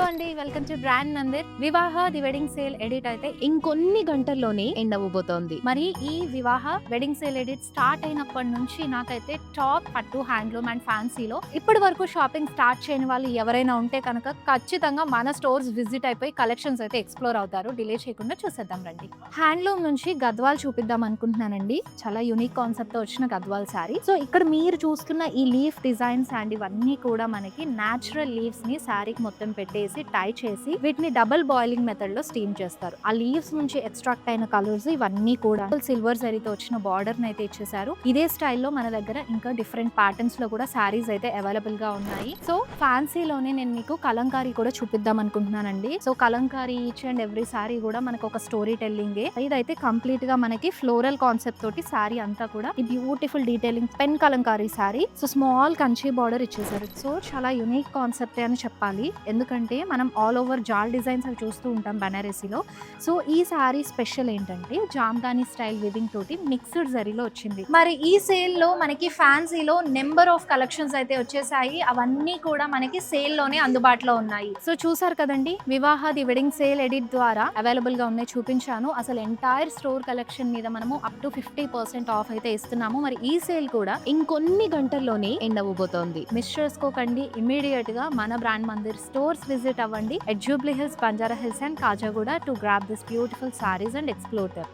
అండి, welcome to brand Mandir. వివాహ the wedding sale edit అయితే ఇంకొన్ని గంటల్లోనే ఎండ్ అవ్వబోతోంది. మరి ఈ వివాహ వెడ్డింగ్ సేల్ ఎడిట్ స్టార్ట్ అయినప్పటి నుంచి నాకైతే టాప్ పట్టు, హ్యాండ్లూమ్ అండ్ ఫ్యాన్సీలో ఇప్పటి వరకు షాపింగ్ స్టార్ట్ చేయని వాళ్ళు ఎవరైనా ఉంటే కనుక ఖచ్చితంగా మన స్టోర్స్ విజిట్ అయిపోయి కలెక్షన్స్ అయితే ఎక్స్ప్లోర్ అవుతారు. డిలే చేయకుండా చూసేద్దాం రండి. హ్యాండ్లూమ్ నుంచి గద్వాల్ చూపిద్దాం అనుకుంటున్నానండి. చాలా యూనిక్ కాన్సెప్ట్ తో వచ్చిన గద్వాల్ శారీ. సో ఇక్కడ మీరు చూస్తున్న ఈ లీఫ్ డిజైన్స్ అండ్ ఇవన్నీ కూడా మనకి న్యాచురల్ లీవ్స్ ని శారీకి మొత్తం పెట్టేసి టై చేసి వీటిని డబుల్ బాయిలింగ్ మెథడ్ లో స్టీమ్ చేస్తారు. ఆ లీవ్స్ నుంచి ఎక్స్ట్రాక్ట్ అయిన కలర్స్ ఇవన్నీ కూడా సిల్వర్ జరీతో వచ్చిన బార్డర్ అయితే ఇచ్చేసారు. ఇదే స్టైల్లో మన దగ్గర ఇంకా డిఫరెంట్ ప్యాటర్న్స్ లో కూడా శారీస్ అయితే అవైలబుల్ గా ఉన్నాయి. సో ఫ్యాన్సీలోనే నేను మీకు కలంకారీ కూడా చూపిద్దాం అనుకుంటున్నానండి. So Kalamkari each and every sari కూడా మనకు ఒక స్టోరీ టెల్లింగ్. ఇదైతే కంప్లీట్ గా మనకి ఫ్లోరల్ కాన్సెప్ట్ తోటి శారీ అంతా కూడా ఈ beautiful detailing pen Kalamkari sari. So small Kanchi border ఇచ్చేసారు. సో చాలా యూనిక్ కాన్సెప్ట్ అని చెప్పాలి. ఎందుకంటే మనం ఆల్ ఓవర్ జాల్ డిజైన్స్ అవి చూస్తూ ఉంటాం బనారసీలో. సో ఈ శారీ స్పెషల్ ఏంటంటే జామ్దాని స్టైల్ వివింగ్ తోటి మిక్స్డ్ జరీలో వచ్చింది. మరి ఈ సేల్ లో మనకి ఫ్యాన్సీలో నెంబర్ ఆఫ్ కలెక్షన్స్ అయితే వచ్చేసాయి. అవన్నీ కూడా మనకి సేల్ లోనే అందుబాటులో ఉన్నాయి. సో చూసారు కదండి, వివాహ ది వెడ్డింగ్ సేల్ ఎడిట్ ద్వారా అవైలబుల్ గా ఉన్నాయి చూపించాను. అసలు ఎంటైర్ స్టోర్ కలెక్షన్ మీద మనము అప్ టు 50% ఆఫ్ అయితే ఇస్తున్నాము. మరి ఈ సేల్ కూడా ఇంకొన్ని గంటల్లోనే ఎండ్ అవ్వబోతోంది. మిస్ చేసుకోకండి. ఇమీడియట్ గా మన బ్రాండ్ మందిర్ స్టోర్స్ విజిట్ అవ్వండి at Jubilee Hills, Banjara Hills and Kajagooda to grab this beautiful sarees and explore them.